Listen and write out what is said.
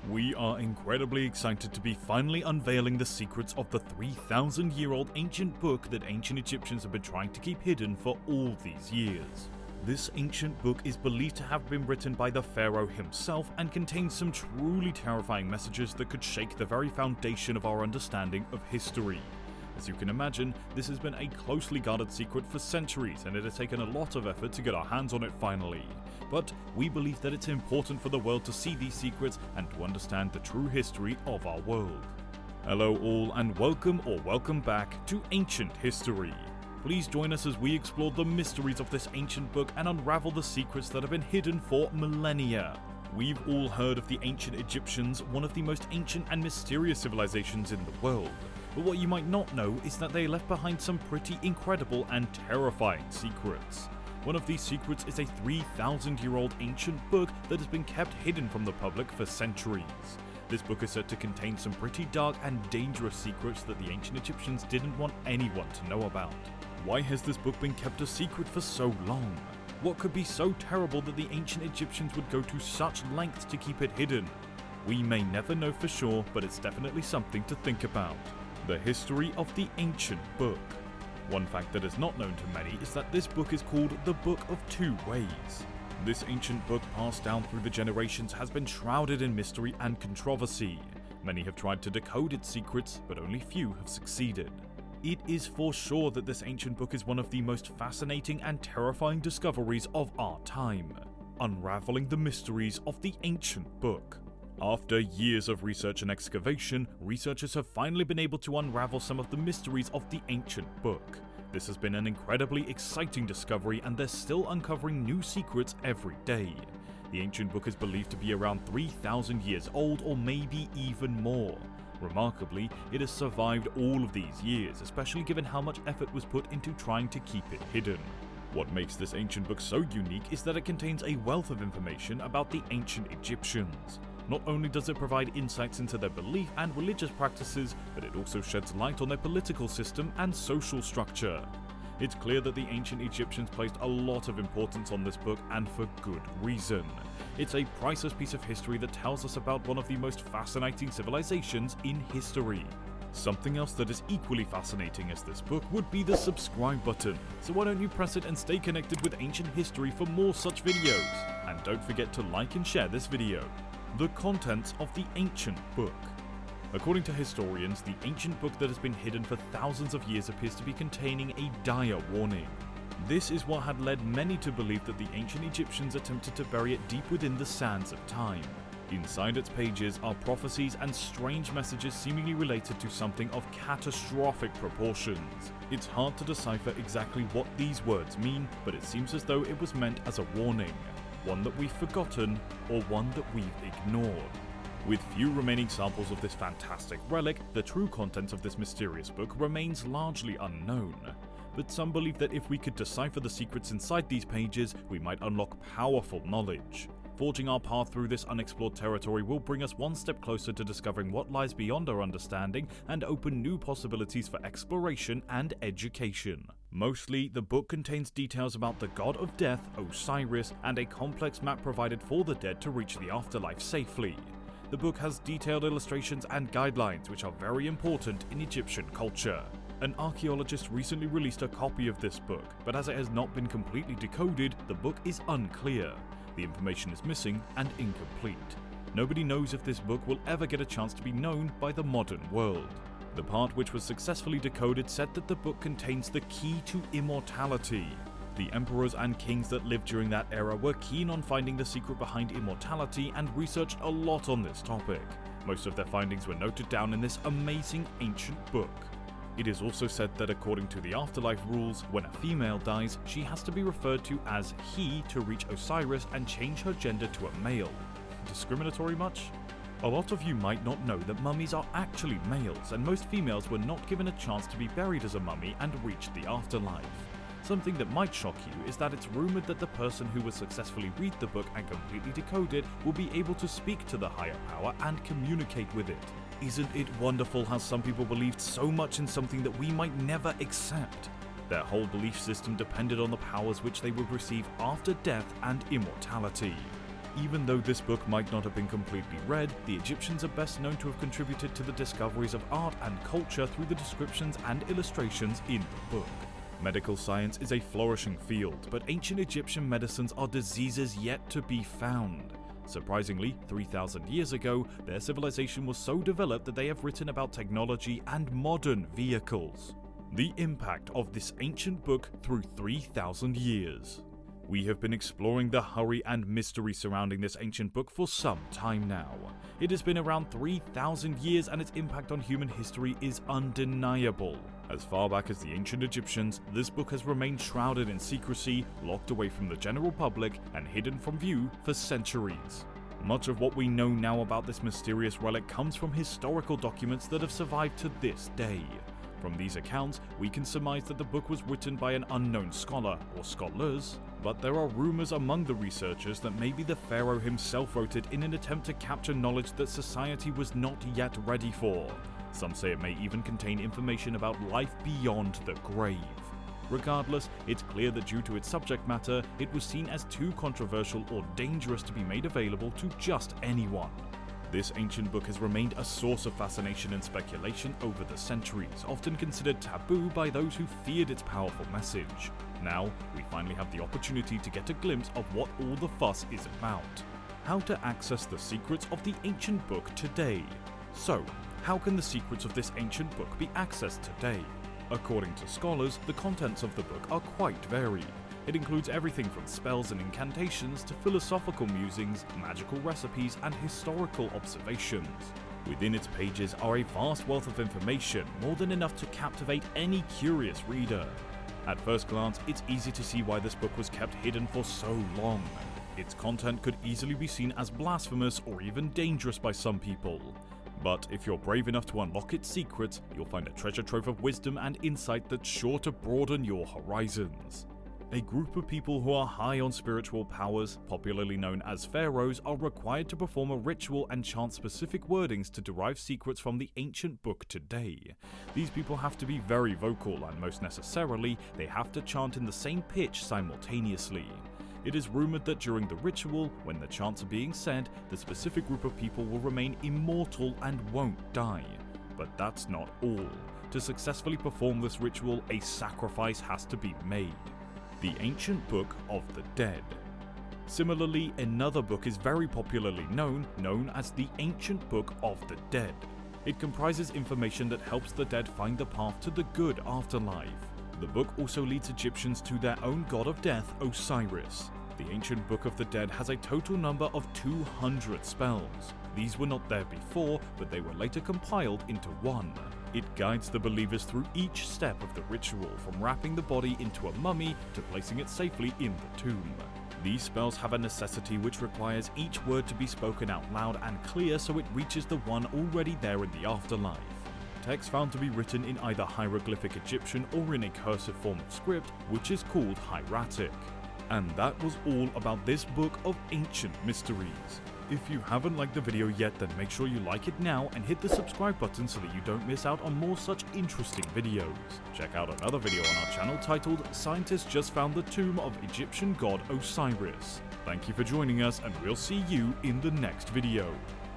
We are incredibly excited to be finally unveiling the secrets of the 3,000-year-old ancient book that ancient Egyptians have been trying to keep hidden for all these years. This ancient book is believed to have been written by the pharaoh himself and contains some truly terrifying messages that could shake the very foundation of our understanding of history. As you can imagine, this has been a closely guarded secret for centuries, and it has taken a lot of effort to get our hands on it finally. But we believe that it's important for the world to see these secrets and to understand the true history of our world. Hello all, and welcome back to Ancient History. Please join us as we explore the mysteries of this ancient book and unravel the secrets that have been hidden for millennia. We've all heard of the ancient Egyptians, one of the most ancient and mysterious civilizations in the world. But what you might not know is that they left behind some pretty incredible and terrifying secrets. One of these secrets is a 3,000-year-old ancient book that has been kept hidden from the public for centuries. This book is said to contain some pretty dark and dangerous secrets that the ancient Egyptians didn't want anyone to know about. Why has this book been kept a secret for so long? What could be so terrible that the ancient Egyptians would go to such lengths to keep it hidden? We may never know for sure, but it's definitely something to think about. The history of the ancient book. One fact that is not known to many is that this book is called the Book of Two Ways. This ancient book, passed down through the generations, has been shrouded in mystery and controversy. Many have tried to decode its secrets, but only few have succeeded. It is for sure that this ancient book is one of the most fascinating and terrifying discoveries of our time, unraveling the mysteries of the ancient book. After years of research and excavation, researchers have finally been able to unravel some of the mysteries of the ancient book. This has been an incredibly exciting discovery, and they're still uncovering new secrets every day. The ancient book is believed to be around 3,000 years old, or maybe even more. Remarkably, it has survived all of these years, especially given how much effort was put into trying to keep it hidden. What makes this ancient book so unique is that it contains a wealth of information about the ancient Egyptians. Not only does it provide insights into their belief and religious practices, but it also sheds light on their political system and social structure. It's clear that the ancient Egyptians placed a lot of importance on this book, and for good reason. It's a priceless piece of history that tells us about one of the most fascinating civilizations in history. Something else that is equally fascinating as this book would be the subscribe button, so why don't you press it and stay connected with ancient history for more such videos? And don't forget to like and share this video. The contents of the ancient book. According to historians, the ancient book that has been hidden for thousands of years appears to be containing a dire warning. This is what had led many to believe that the ancient Egyptians attempted to bury it deep within the sands of time. Inside its pages are prophecies and strange messages seemingly related to something of catastrophic proportions. It's hard to decipher exactly what these words mean, but it seems as though it was meant as a warning. One that we've forgotten, or one that we've ignored. With few remaining samples of this fantastic relic, the true contents of this mysterious book remains largely unknown. But some believe that if we could decipher the secrets inside these pages, we might unlock powerful knowledge. Forging our path through this unexplored territory will bring us one step closer to discovering what lies beyond our understanding and open new possibilities for exploration and education. Mostly, the book contains details about the god of death, Osiris, and a complex map provided for the dead to reach the afterlife safely. The book has detailed illustrations and guidelines which are very important in Egyptian culture. An archaeologist recently released a copy of this book, but as it has not been completely decoded, the book is unclear. The information is missing and incomplete. Nobody knows if this book will ever get a chance to be known by the modern world. The part which was successfully decoded said that the book contains the key to immortality. The emperors and kings that lived during that era were keen on finding the secret behind immortality and researched a lot on this topic. Most of their findings were noted down in this amazing ancient book. It is also said that according to the afterlife rules, when a female dies, she has to be referred to as he to reach Osiris and change her gender to a male. Discriminatory much? A lot of you might not know that mummies are actually males, and most females were not given a chance to be buried as a mummy and reach the afterlife. Something that might shock you is that it's rumored that the person who will successfully read the book and completely decode it will be able to speak to the higher power and communicate with it. Isn't it wonderful how some people believed so much in something that we might never accept? Their whole belief system depended on the powers which they would receive after death and immortality. Even though this book might not have been completely read, the Egyptians are best known to have contributed to the discoveries of art and culture through the descriptions and illustrations in the book. Medical science is a flourishing field, but ancient Egyptian medicines are diseases yet to be found. Surprisingly, 3,000 years ago, their civilization was so developed that they have written about technology and modern vehicles. The impact of this ancient book through 3,000 years. We have been exploring the hurry and mystery surrounding this ancient book for some time now. It has been around 3,000 years and its impact on human history is undeniable. As far back as the ancient Egyptians, this book has remained shrouded in secrecy, locked away from the general public, and hidden from view for centuries. Much of what we know now about this mysterious relic comes from historical documents that have survived to this day. From these accounts, we can surmise that the book was written by an unknown scholar or scholars, but there are rumors among the researchers that maybe the pharaoh himself wrote it in an attempt to capture knowledge that society was not yet ready for. Some say it may even contain information about life beyond the grave. Regardless, it's clear that due to its subject matter, it was seen as too controversial or dangerous to be made available to just anyone. This ancient book has remained a source of fascination and speculation over the centuries, often considered taboo by those who feared its powerful message. Now, we finally have the opportunity to get a glimpse of what all the fuss is about. How to access the secrets of the ancient book today. So, how can the secrets of this ancient book be accessed today? According to scholars, the contents of the book are quite varied. It includes everything from spells and incantations to philosophical musings, magical recipes, and historical observations. Within its pages are a vast wealth of information, more than enough to captivate any curious reader. At first glance, it's easy to see why this book was kept hidden for so long. Its content could easily be seen as blasphemous or even dangerous by some people. But if you're brave enough to unlock its secrets, you'll find a treasure trove of wisdom and insight that's sure to broaden your horizons. A group of people who are high on spiritual powers, popularly known as pharaohs, are required to perform a ritual and chant specific wordings to derive secrets from the ancient book today. These people have to be very vocal, and most necessarily, they have to chant in the same pitch simultaneously. It is rumored that during the ritual, when the chants are being said, the specific group of people will remain immortal and won't die. But that's not all. To successfully perform this ritual, a sacrifice has to be made. The Ancient Book of the Dead. Similarly, another book is very popularly known as the Ancient Book of the Dead. It comprises information that helps the dead find the path to the good afterlife. The book also leads Egyptians to their own god of death, Osiris. The Ancient Book of the Dead has a total number of 200 spells. These were not there before, but they were later compiled into one. It guides the believers through each step of the ritual, from wrapping the body into a mummy to placing it safely in the tomb. These spells have a necessity which requires each word to be spoken out loud and clear so it reaches the one already there in the afterlife. Text found to be written in either hieroglyphic Egyptian or in a cursive form of script, which is called hieratic. And that was all about this book of ancient mysteries. If you haven't liked the video yet, then make sure you like it now and hit the subscribe button so that you don't miss out on more such interesting videos. Check out another video on our channel titled "Scientists Just Found the Tomb of Egyptian God Osiris." Thank you for joining us, and we'll see you in the next video.